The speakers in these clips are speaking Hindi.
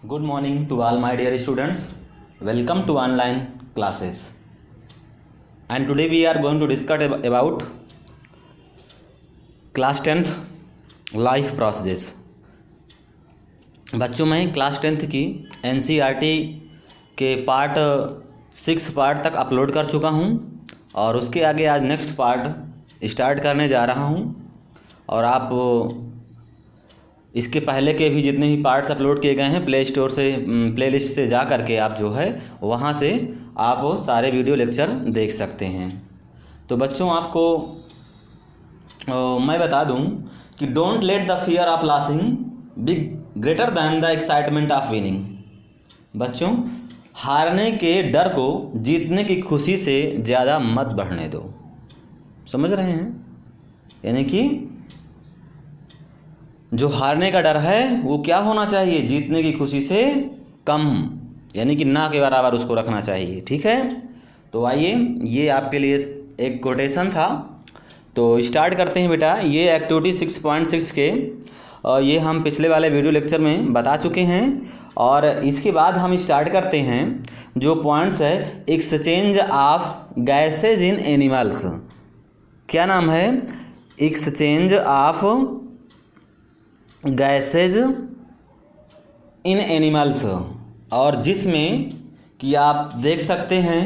Good morning to all my dear students. Welcome to online classes. And today we are going to discuss about class 10th life process. बच्चों मैं क्लास 10th की NCERT के पार्ट 6 पार्ट तक अपलोड कर चुका हूँ और उसके आगे आज नेक्स्ट पार्ट स्टार्ट करने जा रहा हूँ। और आप इसके पहले के भी जितने भी पार्ट्स अपलोड किए गए हैं प्ले स्टोर से प्लेलिस्ट से जा करके आप जो है वहाँ से आप सारे वीडियो लेक्चर देख सकते हैं। तो बच्चों आपको मैं बता दूं कि don't let the fear of losing be greater than the excitement of winning. बच्चों हारने के डर को जीतने की खुशी से ज़्यादा मत बढ़ने दो। समझ रहे हैं? यानी कि जो हारने का डर है वो क्या होना चाहिए, जीतने की खुशी से कम, यानी कि ना के बराबर उसको रखना चाहिए। ठीक है, तो आइए ये आपके लिए एक कोटेशन था। तो स्टार्ट करते हैं बेटा। ये एक्टिविटी 6.6 के ये हम पिछले वाले वीडियो लेक्चर में बता चुके हैं और इसके बाद हम स्टार्ट करते हैं जो पॉइंट्स है exchange of gases in animals. क्या नाम है? Exchange of gases in animals. और जिसमें कि आप देख सकते हैं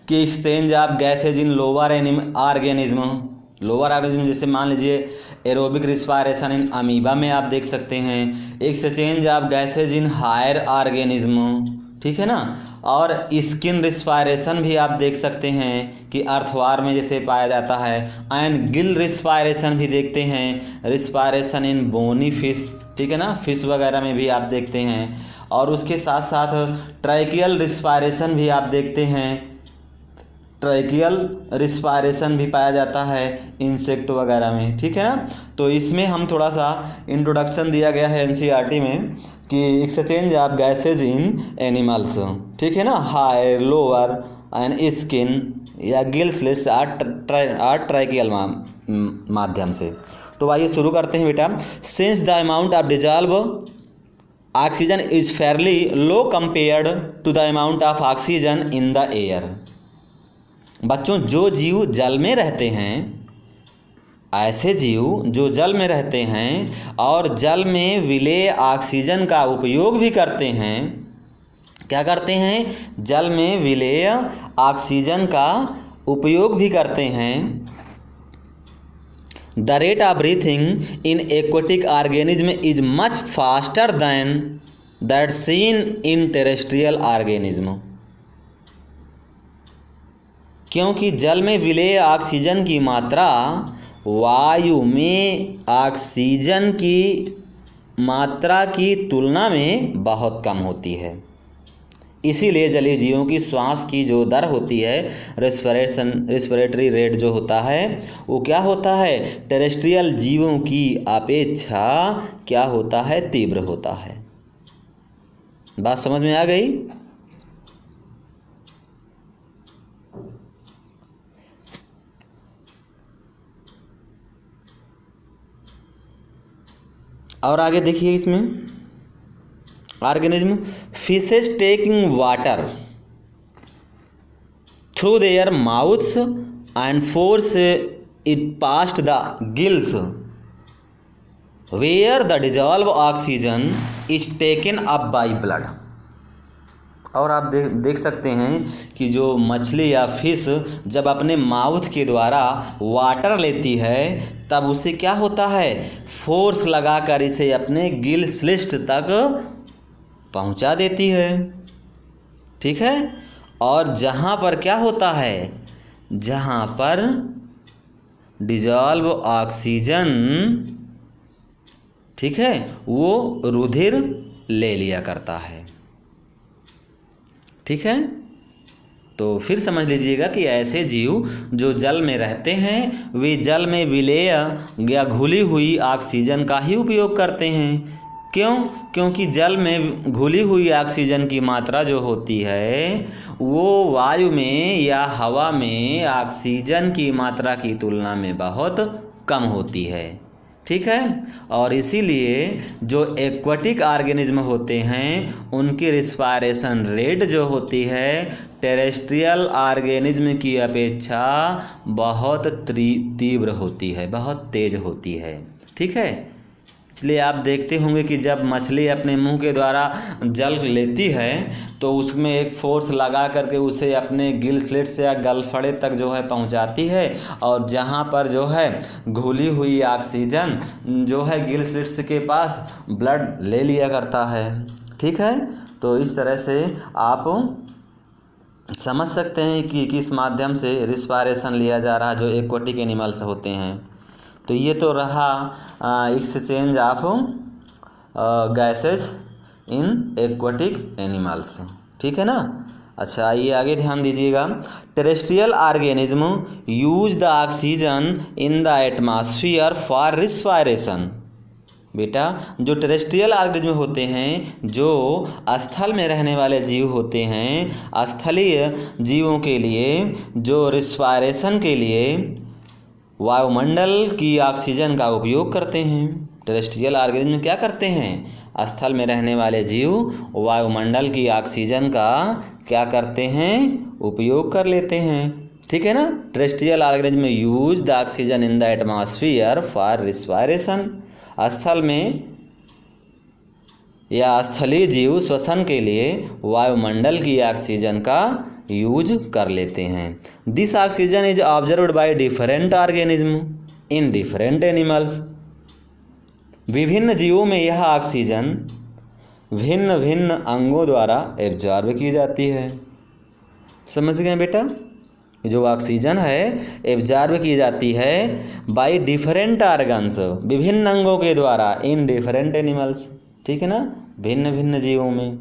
कि exchange of gases in lower organism. Lower organism जैसे मान लीजिए एरोबिक रिस्पायरेशन इन अमीबा में आप देख सकते हैं। Exchange of gases in higher organism, ठीक है ना। और स्किन रिस्पायरेशन भी आप देख सकते हैं कि अर्थवार में जैसे पाया जाता है। एंड गिल रिस्पायरेशन भी देखते हैं, रिस्पायरेशन इन बोनी फिश, ठीक है ना, फिश वगैरह में भी आप देखते हैं। और उसके साथ साथ ट्रैकियल रिस्पायरेशन भी आप देखते हैं। ट्रैकियल रिस्पायरेशन भी पाया जाता है इंसेक्ट वगैरह में, ठीक है ना। तो इसमें हम थोड़ा सा इंट्रोडक्शन दिया गया है एनसीईआरटी में कि exchange of gases in animals, ठीक है ना, हायर लोअर एंड स्किन या गिल स्लिट्स आर ट्रैकियल माध्यम से। तो आइए शुरू करते हैं बेटा। Since the amount of dissolve oxygen is fairly low compared to the amount of oxygen in the air. बच्चों जो जीव जल में रहते हैं, ऐसे जीव जो जल में रहते हैं और जल में विलेय ऑक्सीजन का उपयोग भी करते हैं, क्या करते हैं? जल में विलेय ऑक्सीजन का उपयोग भी करते हैं। The rate of breathing in aquatic organism is much faster than that seen in terrestrial organism. क्योंकि जल में विलेय ऑक्सीजन की मात्रा वायु में ऑक्सीजन की मात्रा की तुलना में बहुत कम होती है। इसीलिए जलीय जीवों की श्वास की जो दर होती है, रेस्पिरेटरी रेट जो होता है वो क्या होता है? टेरेस्ट्रियल जीवों की अपेक्षा क्या होता है? तीव्र होता है। बात समझ में आ गई? और आगे देखिए इसमें organism fishes taking water through their mouths and force it past the gills where the dissolve oxygen is taken up by blood. और आप देख सकते हैं कि जो मछली या फिश जब अपने माउथ के द्वारा वाटर लेती है तब उसे क्या होता है? फोर्स लगाकर इसे अपने गिल स्लिट तक पहुंचा देती है, ठीक है। और जहाँ पर क्या होता है? जहाँ पर डिजॉल्व ऑक्सीजन, ठीक है, वो रुधिर ले लिया करता है, ठीक है। तो फिर समझ लीजिएगा कि ऐसे जीव जो जल में रहते हैं वे जल में विलेय या घुली हुई ऑक्सीजन का ही उपयोग करते हैं। क्यों? क्योंकि जल में घुली हुई ऑक्सीजन की मात्रा जो होती है वो वायु में या हवा में ऑक्सीजन की मात्रा की तुलना में बहुत कम होती है। ठीक है। और इसीलिए जो एक्वाटिक ऑर्गेनिज्म होते हैं उनकी रिस्पायरेशन रेट जो होती है टेरेस्ट्रियल ऑर्गेनिज्म की अपेक्षा बहुत तीव्र होती है, बहुत तेज होती है। ठीक है, इसलिए आप देखते होंगे कि जब मछली अपने मुंह के द्वारा जल लेती है तो उसमें एक फोर्स लगा करके उसे अपने गिल स्लिट से या गलफड़े तक जो है पहुंचाती है, और जहां पर जो है घुली हुई ऑक्सीजन जो है गिल स्लिट्स के पास ब्लड ले लिया करता है। ठीक है, तो इस तरह से आप समझ सकते हैं कि किस माध्यम से रिस्पायरेशन लिया जा रहा है जो एक्वाटिक एनिमल्स होते हैं। तो ये तो रहा exchange of gases in aquatic animals. ठीक है ना। अच्छा, आइए आगे ध्यान दीजिएगा। Terrestrial organism use the oxygen in the atmosphere for respiration. बेटा, जो टेरेस्ट्रियल ऑर्गेनिज्म होते हैं, जो स्थल में रहने वाले जीव होते हैं, स्थलीय जीवों के लिए जो रिस्पायरेशन के लिए वायुमंडल की ऑक्सीजन का उपयोग करते हैं। टेरेस्ट्रियल ऑर्गेनिज्म क्या करते हैं? स्थल में रहने वाले जीव वायुमंडल की ऑक्सीजन का क्या करते हैं? उपयोग कर लेते हैं। ठीक है ना। Terrestrial organism use the oxygen in the atmosphere for respiration. स्थल में या स्थलीय जीव श्वसन के लिए वायुमंडल की ऑक्सीजन का यूज कर लेते हैं। This oxygen is observed by different organism in different animals. विभिन्न जीवों में यह ऑक्सीजन भिन्न भिन्न अंगों द्वारा एब्जॉर्ब की जाती है। समझ गए बेटा? जो ऑक्सीजन है एब्जॉर्ब की जाती है बाय डिफरेंट ऑर्गन्स, विभिन्न अंगों के द्वारा, इन डिफरेंट एनिमल्स। ठीक है ना, भिन्न भिन्न जीवों में।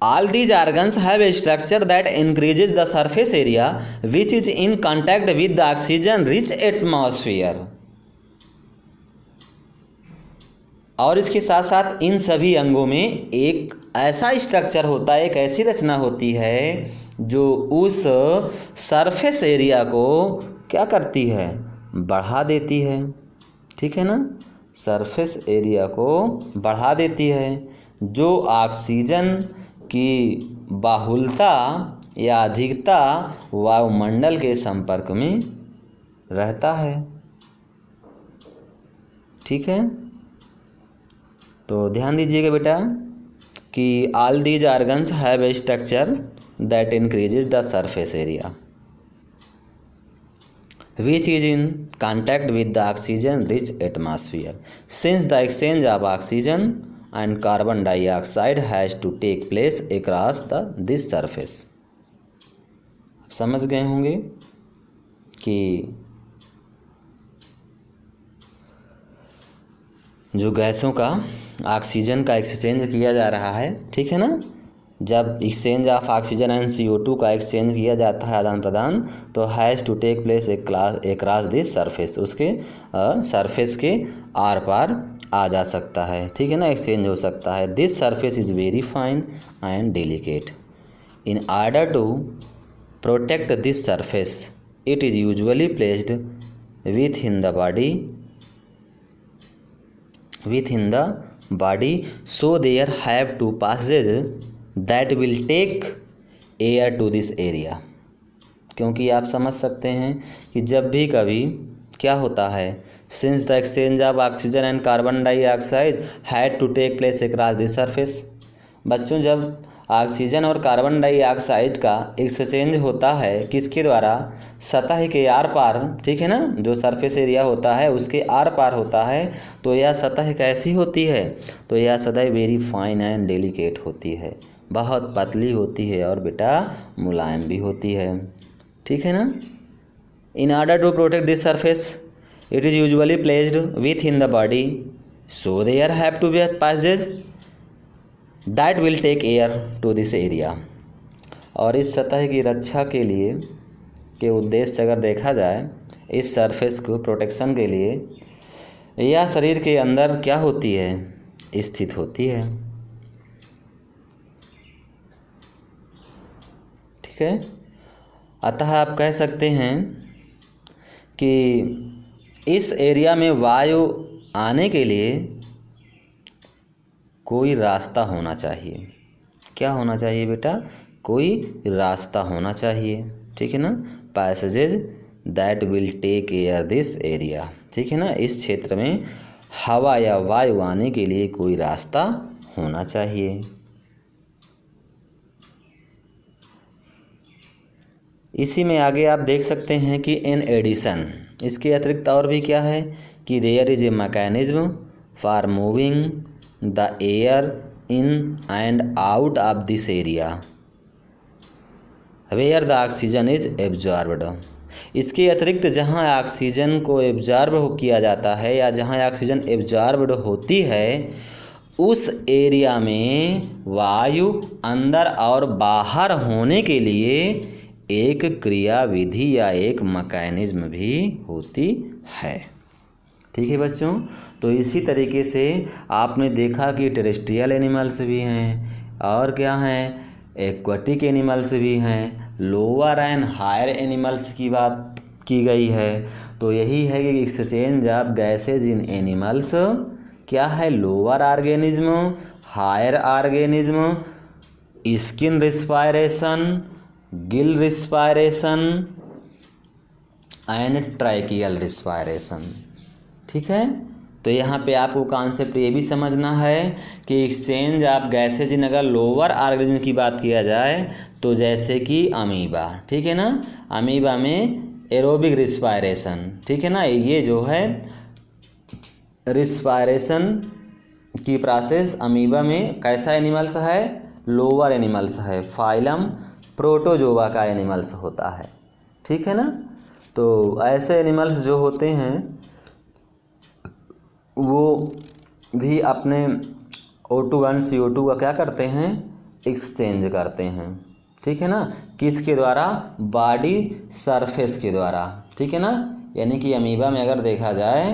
All these organs have a structure that increases the surface area which is in contact with the oxygen rich atmosphere। और इसके साथ साथ इन सभी अंगों में एक ऐसा स्ट्रक्चर होता है, एक ऐसी रचना होती है जो उस सरफेस एरिया को क्या करती है? बढ़ा देती है। ठीक है ना, सरफेस एरिया को बढ़ा देती है। जो ऑक्सीजन की बाहुलता या अधिकता वायुमंडल के संपर्क में रहता है। ठीक है, तो ध्यान दीजिएगा बेटा कि all these organs have a structure that increases the surface area which is in contact with the oxygen rich atmosphere. Since the exchange of oxygen and carbon dioxide has to take place across this surface। समझ गए होंगे कि जो गैसों का ऑक्सीजन का एक्सचेंज किया जा रहा है, ठीक है ना, जब exchange of oxygen and CO2 का एक्सचेंज किया जाता है, आदान प्रदान, तो has to take place across this surface, उसके सरफेस के आर पार आ जा सकता है। ठीक है ना, एक्सचेंज हो सकता है। This surface is very fine and delicate. In order to protect this surface it is usually placed within the body so there have two passages that will take air to this area। क्योंकि आप समझ सकते हैं कि जब भी कभी क्या होता है, since the exchange of oxygen and carbon dioxide had to take place across the surface. बच्चों, जब ऑक्सीजन और कार्बन डाइऑक्साइड का एक्सचेंज होता है किसके द्वारा? सतह के आर पार। ठीक है ना, जो सरफेस एरिया होता है उसके आर पार होता है। तो यह सतह कैसी होती है? तो यह सतह वेरी फाइन एंड डेलिकेट होती है, बहुत पतली होती है और बेटा मुलायम भी होती है। ठीक है ना। In order to protect this surface it is usually placed within the body so there have to be passage that will take air to this area. और इस सतह की रक्षा के लिए के उद्देश्य से अगर देखा जाए, इस सरफेस को प्रोटेक्शन के लिए यह शरीर के अंदर क्या होती है? स्थित होती है। ठीक है, अतः आप कह सकते हैं कि इस एरिया में वायु आने के लिए कोई रास्ता होना चाहिए। क्या होना चाहिए बेटा? कोई रास्ता होना चाहिए, ठीक है ना। Passages that will take air this area, ठीक है ना। इस क्षेत्र में हवा या वायु आने के लिए कोई रास्ता होना चाहिए। इसी में आगे आप देख सकते हैं कि इन एडिशन, इसके अतिरिक्त और भी क्या है कि there is a mechanism for moving the air in and out of this area where the oxygen is absorbed. इसके अतिरिक्त जहाँ ऑक्सीजन को एब्जॉर्ब किया जाता है या जहाँ ऑक्सीजन एब्जॉर्ब्ड होती है उस एरिया में वायु अंदर और बाहर होने के लिए एक क्रियाविधि या एक मैकेनिज्म भी होती है, ठीक है बच्चों। तो इसी तरीके से आपने देखा कि टेरेस्ट्रियल एनिमल्स भी हैं और क्या हैं, एक्वाटिक एनिमल्स भी हैं, लोअर एंड हायर एनिमल्स की बात की गई है। तो यही है कि exchange of gases in animals क्या है, lower organism, higher organism, skin respiration, gill respiration and tracheal respiration, ठीक है। तो यहाँ पे आपको कॉन्सेप्ट ये भी समझना है कि एक्सचेंज ऑफ गैसेज इन अगर लोअर ऑर्गेनिज्म की बात किया जाए तो जैसे कि अमीबा, ठीक है ना। अमीबा में एरोबिक रिस्पायरेशन, ठीक है ना। ये जो है रिस्पायरेशन की प्रोसेस अमीबा में कैसा एनिमल्स है, लोअर एनिमल्स है, फाइलम प्रोटोजोआ का एनिमल्स होता है, ठीक है ना। तो ऐसे एनिमल्स जो होते हैं वो भी अपने O2 वन CO2 का क्या करते हैं, एक्सचेंज करते हैं, ठीक है ना। किसके द्वारा, बॉडी सरफेस के द्वारा, ठीक है ना। यानी कि अमीबा में अगर देखा जाए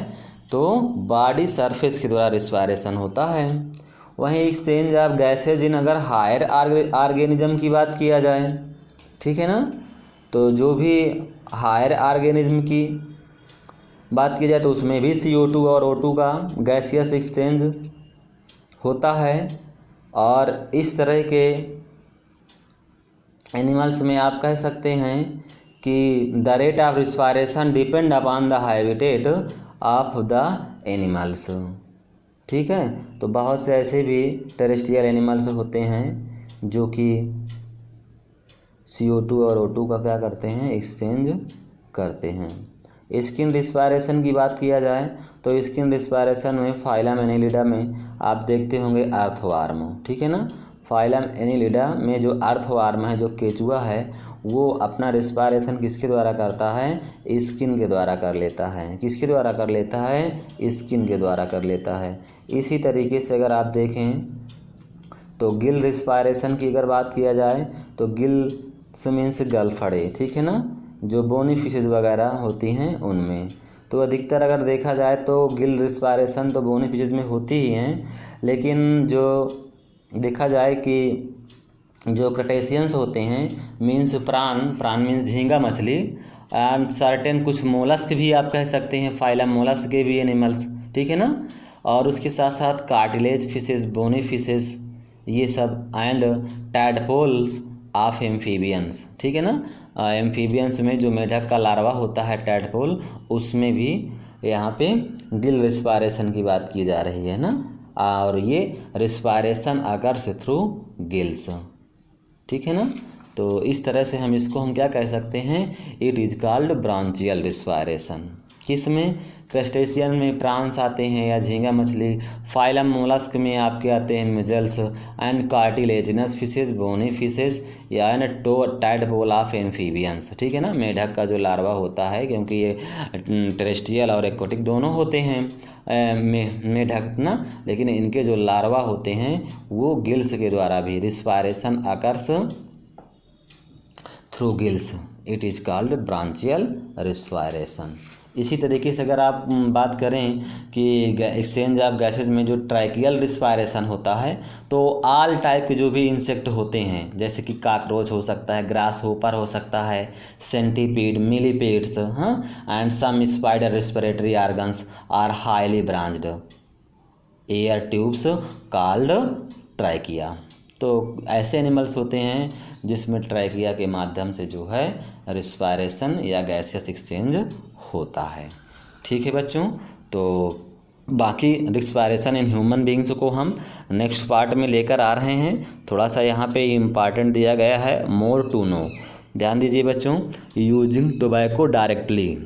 तो बॉडी सरफेस के द्वारा रिस्पायरेशन होता है। वहीं एक्सचेंज ऑफ गैसेज इन अगर हायर ऑर्गेनिज्म की बात किया जाए, ठीक है ना, तो जो भी हायर ऑर्गेनिज्म की बात की जाए तो उसमें भी CO2 और O2 का गैसियस एक्सचेंज होता है। और इस तरह के एनिमल्स में आप कह सकते हैं कि the rate of respiration depend upon the habitat of the animals, ठीक है। तो बहुत से ऐसे भी टेरेस्ट्रियल एनिमल्स होते हैं जो कि CO2 और O2 का क्या करते हैं, एक्सचेंज करते हैं। स्किन रिस्पायरेशन की बात किया जाए तो स्किन रिस्पायरेशन में फाइलम एनिलिडा में आप देखते होंगे अर्थवार्म, ठीक है ना। फाइलम एनिलिडा में जो अर्थवार्म है, जो केचुआ है, वो अपना रिस्पायरेशन किसके द्वारा करता है, स्किन के द्वारा कर लेता है। किसके द्वारा कर लेता है, स्किन के द्वारा कर लेता है। इसी तरीके से अगर आप देखें तो गिल रिस्पायरेशन की अगर बात किया जाए तो गिल्स मीन्स गलफड़े, ठीक है ना, जो बोनी फिशेज वगैरह होती हैं उनमें। तो अधिकतर अगर देखा जाए तो गिल रिस्पायरेशन तो बोनी फिशेज में होती ही हैं, लेकिन जो देखा जाए कि जो क्रटेशियंस होते हैं मीन्स प्राण मीन्स झींगा मछली एंड सर्टेन कुछ मोलस्क भी आप कह सकते हैं, फाइलम मोलस्क के भी एनिमल्स, ठीक है ना। और उसके साथ साथ कार्टिलेज फिशेस, बोनी फिशेस, ये सब एंड टैडपोल्स ऑफ एम्फीबियंस, ठीक है ना। एम्फीबियंस में जो मेढक का लार्वा होता है टैडपोल, उसमें भी यहाँ पे गिल रिस्पायरेशन की बात की जा रही है ना। और ये रिस्पायरेशन अकर्स थ्रू गिल्स, ठीक है ना। तो इस तरह से हम इसको क्या कह सकते हैं, it is called branchial respiration. किसमें, क्रस्टेशियन में प्रांस आते हैं या झींगा मछली, फाइलम मोलस्क में आपके आते हैं mussels and cartilaginous fishes, bony fishes या टैडपोल ऑफ एम्फीबियंस, ठीक है ना। मेढक का जो लार्वा होता है, क्योंकि ये टेरेस्ट्रियल और एक्वाटिक दोनों होते हैं मेढक ना, लेकिन इनके जो लार्वा होते हैं वो गिल्स के द्वारा भी respiration occurs through gills, it is called branchial respiration. इसी तरीके से अगर आप बात करें कि एक्सचेंज ऑफ गैसेज में जो ट्राइकियल रिस्पायरेशन होता है तो ऑल टाइप के जो भी इंसेक्ट होते हैं जैसे कि काकरोच हो सकता है, ग्रास होपर हो सकता है, सेंटीपीड, मिलीपेड्स, हाँ, and some spider respiratory organs are highly branched air tubes called trachea. तो ऐसे एनिमल्स होते हैं जिसमें ट्राइकिया के माध्यम से जो है रिस्पायरेशन या गैसियस एक्सचेंज होता है। ठीक है बच्चों, तो बाकी रिस्पायरेशन इन ह्यूमन बींग्स को हम नेक्स्ट पार्ट में लेकर आ रहे हैं। थोड़ा सा यहाँ पे इम्पॉर्टेंट दिया गया है, मोर टू नो। ध्यान दीजिए बच्चों, using tobacco directly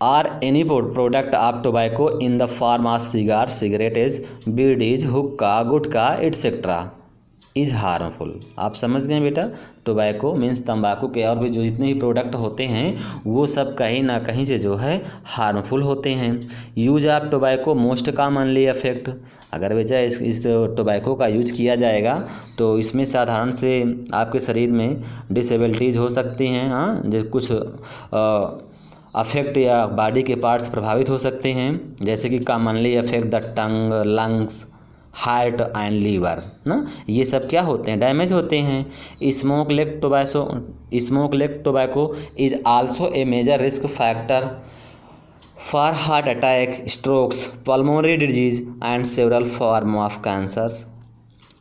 or any product of tobacco in the form of cigar, cigarettes, bidis, हुक्का, गुटखा etc. Is harmful. आप समझ गए बेटा, टोबैको मीन्स तंबाकू के और भी जो जितने भी प्रोडक्ट होते हैं वो सब कहीं ना कहीं से जो है हार्मफुल होते हैं। Use of tobacco most commonly affect, अगर बेटा इस टोबैको का यूज किया जाएगा तो इसमें साधारण से आपके शरीर में डिसेबिलिटीज़ हो सकती हैं, हाँ, जो कुछ अफेक्ट या बॉडी के पार्ट्स प्रभावित हो सकते हैं, जैसे कि commonly affect the tongue, lungs, heart and liver ना, ये सब क्या होते हैं, डैमेज होते हैं। Smokeless tobacco is also a major risk factor for heart attack, strokes, pulmonary disease and several form of cancers.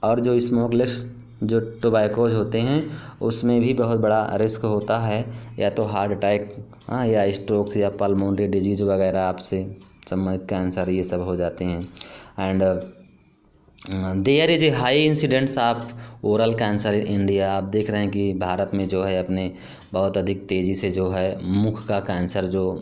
और जो स्मोकलेस जो टोबैकोज होते हैं उसमें भी बहुत बड़ा रिस्क होता है, या तो हार्ट अटैक, हाँ, या स्ट्रोक्स या पल्मोनरी डिजीज वगैरह आपसे संबंधित कैंसर ये सब हो जाते हैं। And there is a high incidents of oral cancer in India. आप देख रहे हैं कि भारत में जो है अपने बहुत अधिक तेज़ी से जो है मुख का कैंसर जो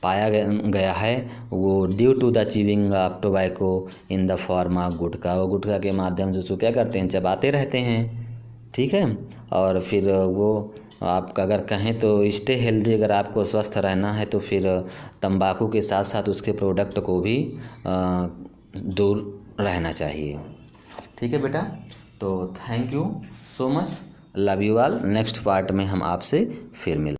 पाया गया है वो due to the chewing of tobacco in the form of gutkha. वो गुटखा के माध्यम से क्या करते हैं, चबाते रहते हैं, ठीक है। और फिर वो आप अगर कहें तो स्टे हेल्दी, अगर आपको स्वस्थ रहना है तो फिर तंबाकू के साथ साथ उसके प्रोडक्ट को भी दूर रहना चाहिए। ठीक है बेटा, तो thank you so much, love you all. Next part में हम आपसे फिर मिलते हैं।